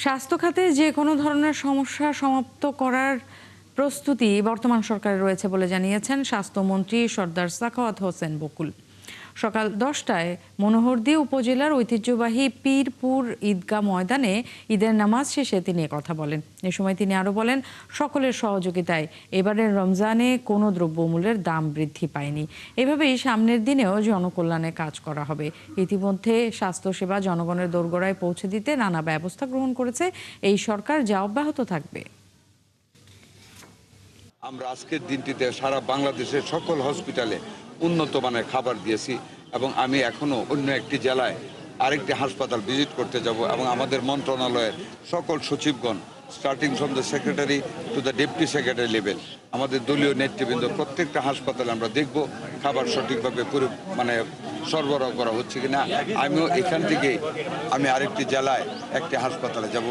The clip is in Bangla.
স্বাস্থ্য খাতে যে কোনো ধরনের সমস্যা সমাপ্ত করার প্রস্তুতি বর্তমান সরকারের রয়েছে বলে জানিয়েছেন স্বাস্থ্যমন্ত্রী সর্দার সাখাওয়াত হোসেন বকুল। সকাল 10টায় মনোহরদী উপজেলার ঐতিহ্যবাহী পীরপুর ঈদগাহ ময়দানে ঈদের নামাজ শেষে তিনি কথা বলেন। এ সময় তিনি আরও বলেন, সকলের সহযোগিতায় এবারের রমজানে কোনো দ্রব্যমূল্যের দাম বৃদ্ধি পায়নি। এভাবেই সামনের দিনেও জনকল্যাণে কাজ করা হবে। ইতিমধ্যে স্বাস্থ্যসেবা জনগণের দোরগোড়ায় পৌঁছে দিতে নানা ব্যবস্থা গ্রহণ করেছে এই সরকার, যা অব্যাহত থাকবে। আমরা আজকের দিনটিতে সারা বাংলাদেশের সকল হসপিটালে উন্নত মানের খাবার দিয়েছি এবং আমি এখনো অন্য একটি জেলায় আরেকটি হাসপাতাল ভিজিট করতে যাব এবং আমাদের মন্ত্রণালয়ের সকল সচিবগণ starting from the secretary to the deputy secretary level, আমাদের দলীয় নেতৃবৃন্দ প্রত্যেকটা হাসপাতালে আমরা দেখব খাবার সঠিকভাবে সরবরাহ করা হচ্ছে কিনা। আমিও এখান থেকে আমি আরেকটি জেলায় একটি হাসপাতালে যাব।